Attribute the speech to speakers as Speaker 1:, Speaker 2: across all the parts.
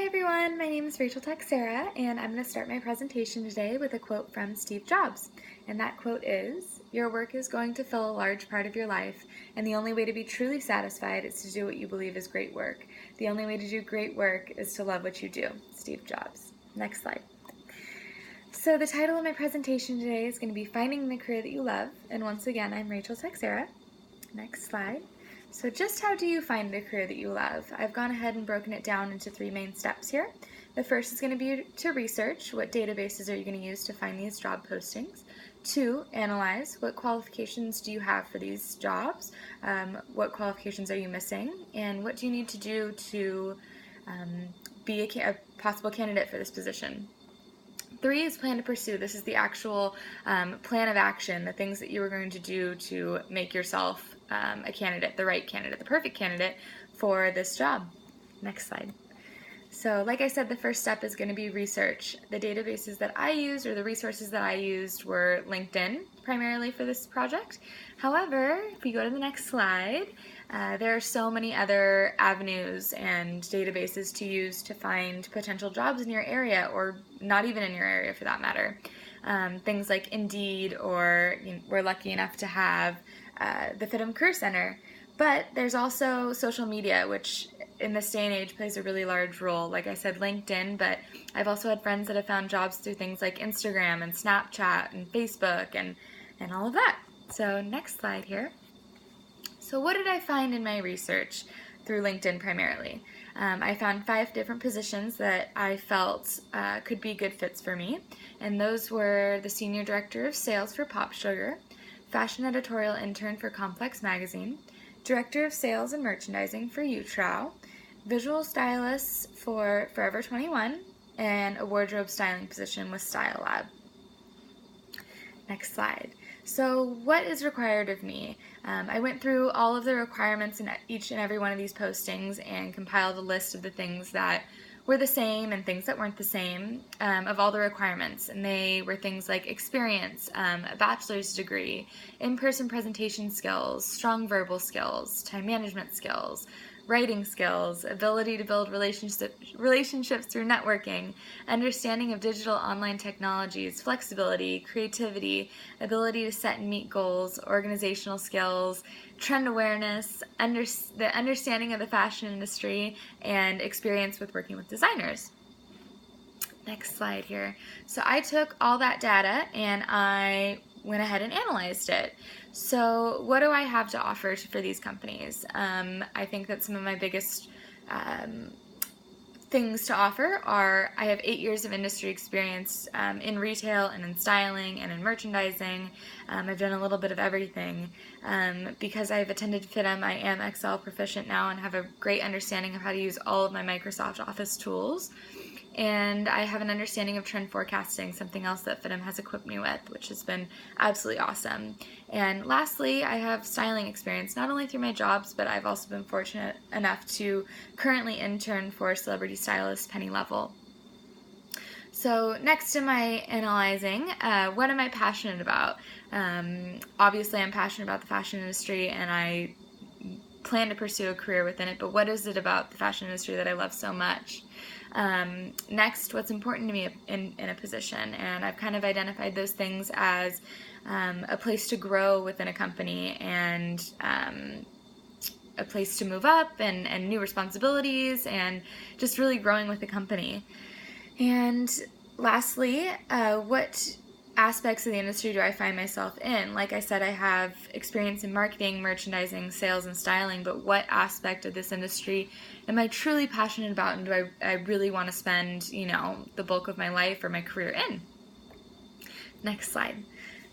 Speaker 1: Hi everyone, my name is Rachel Texera, and I'm going to start my presentation today with a quote from Steve Jobs. And that quote is, "Your work is going to fill a large part of your life, and the only way to be truly satisfied is to do what you believe is great work. The only way to do great work is to love what you do." Steve Jobs. Next slide. So the title of my presentation today is going to be Finding the Career That You Love, and once again, I'm Rachel Texera. Next slide. So just how do you find a career that you love? I've gone ahead and broken it down into 3 main steps here. The first is going to be to research what databases are you going to use to find these job postings. 2, analyze what qualifications do you have for these jobs, what qualifications are you missing, and what do you need to do to be a possible candidate for this position. 3 is plan to pursue. This is the actual plan of action, the things that you are going to do to make yourself a candidate, the right candidate, the perfect candidate for this job. Next slide. So like I said, the first step is going to be research. The databases that I used, or the resources that I used, were LinkedIn primarily for this project. However, if you go to the next slide, there are so many other avenues and databases to use to find potential jobs in your area, or not even in your area for that matter. Things like Indeed, or we're lucky enough to have the FITM Career Center. But there's also social media, which in this day and age plays a really large role. Like I said, LinkedIn, but I've also had friends that have found jobs through things like Instagram and Snapchat and Facebook and all of that. So next slide here. So what did I find in my research through LinkedIn primarily? I found 5 different positions that I felt could be good fits for me, and those were the Senior Director of Sales for Pop Sugar, Fashion Editorial Intern for Complex Magazine, Director of Sales and Merchandising for Utrow, Visual Stylist for Forever 21, and a wardrobe styling position with Style Lab. Next slide. So what is required of me? I went through all of the requirements in each and every one of these postings and compiled a list of the things that were the same and things that weren't the same of all the requirements. And they were things like experience, a bachelor's degree, in-person presentation skills, strong verbal skills, time management skills, writing skills, ability to build relationships through networking, understanding of digital online technologies, flexibility, creativity, ability to set and meet goals, organizational skills, trend awareness, the understanding of the fashion industry, and experience with working with designers. Next slide here. So I took all that data and I went ahead and analyzed it. So what do I have to offer for these companies? I think that some of my biggest things to offer are I have 8 years of industry experience in retail and in styling and in merchandising. I've done a little bit of everything. Because I've attended FITM, I am Excel proficient now and have a great understanding of how to use all of my Microsoft Office tools. And I have an understanding of trend forecasting, something else that FITM has equipped me with, which has been absolutely awesome. And lastly, I have styling experience, not only through my jobs, but I've also been fortunate enough to currently intern for celebrity stylist Penny Level. So next to my analyzing, what am I passionate about? Obviously, I'm passionate about the fashion industry, and I plan to pursue a career within it, but what is it about the fashion industry that I love so much? Next, what's important to me in a position, and I've kind of identified those things as a place to grow within a company and a place to move up and new responsibilities and just really growing with the company. And lastly, what aspects of the industry do I find myself in? Like I said, I have experience in marketing, merchandising, sales, and styling, but what aspect of this industry am I truly passionate about, and do I really want to spend, the bulk of my life or my career in? Next slide.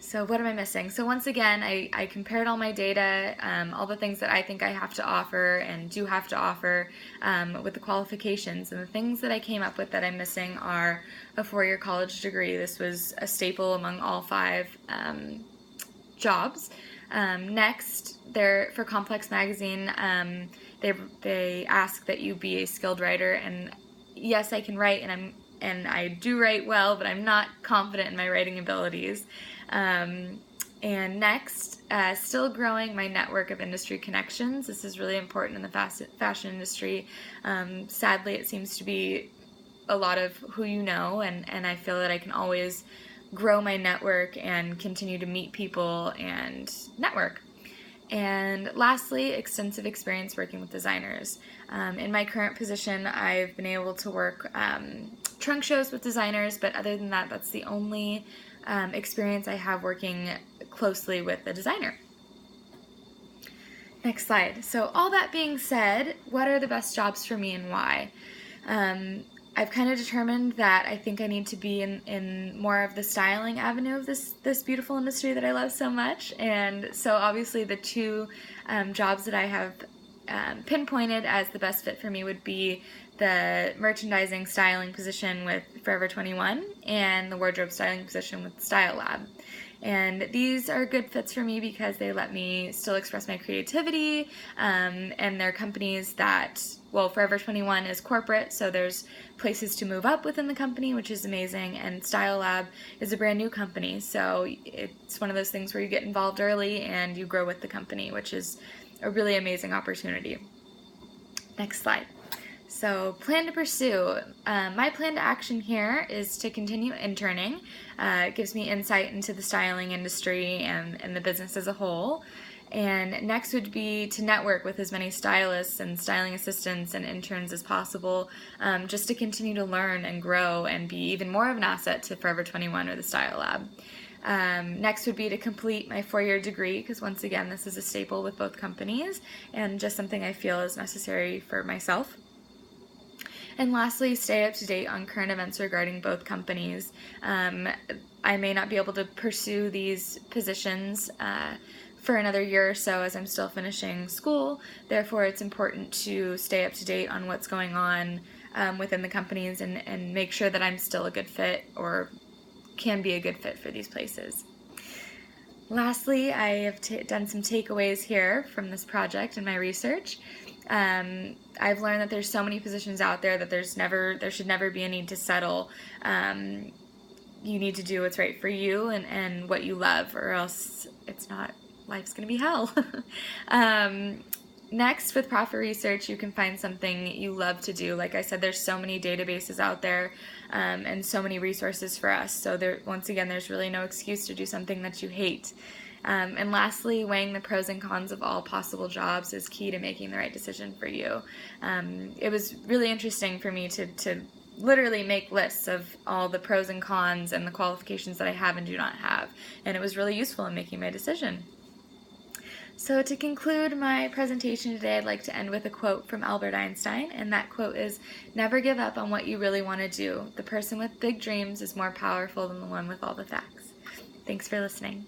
Speaker 1: So what am I missing? So once again, I compared all my data, all the things that I think I have to offer and do have to offer with the qualifications. And the things that I came up with that I'm missing are a 4-year college degree. This was a staple among all 5 jobs. Next, for Complex Magazine, they ask that you be a skilled writer. And yes, I can write, and I do write well, but I'm not confident in my writing abilities. And next, still growing my network of industry connections. This is really important in the fashion industry. Sadly, it seems to be a lot of who you know, and I feel that I can always grow my network and continue to meet people and network. And lastly, extensive experience working with designers. In my current position, I've been able to work trunk shows with designers, but other than that, that's the only experience I have working closely with a designer. Next slide. So all that being said, what are the best jobs for me and why? I've kind of determined that I think I need to be in more of the styling avenue of this beautiful industry that I love so much. And so obviously the two jobs that I have pinpointed as the best fit for me would be the merchandising styling position with Forever 21 and the wardrobe styling position with Style Lab. And these are good fits for me because they let me still express my creativity, and they're companies that, well, Forever 21 is corporate, so there's places to move up within the company, which is amazing, and Style Lab is a brand new company, so it's one of those things where you get involved early and you grow with the company, which is a really amazing opportunity. Next slide. So, plan to pursue. My plan to action here is to continue interning. It gives me insight into the styling industry and the business as a whole. And next would be to network with as many stylists and styling assistants and interns as possible, just to continue to learn and grow and be even more of an asset to Forever 21 or the Style Lab. Next would be to complete my 4-year degree, because once again, this is a staple with both companies and just something I feel is necessary for myself. And lastly, stay up to date on current events regarding both companies. I may not be able to pursue these positions for another year or so as I'm still finishing school. Therefore, it's important to stay up to date on what's going on within the companies and make sure that I'm still a good fit or can be a good fit for these places. Lastly, I have done some takeaways here from this project and my research. I've learned that there's so many positions out there that there should never be a need to settle. You need to do what's right for you and what you love, or else life's gonna be hell. Next, with Profit Research, you can find something you love to do. Like I said, there's so many databases out there and so many resources for us. So once again, there's really no excuse to do something that you hate. And lastly, weighing the pros and cons of all possible jobs is key to making the right decision for you. It was really interesting for me to literally make lists of all the pros and cons and the qualifications that I have and do not have. And it was really useful in making my decision. So to conclude my presentation today, I'd like to end with a quote from Albert Einstein, and that quote is, "Never give up on what you really want to do. The person with big dreams is more powerful than the one with all the facts." Thanks for listening.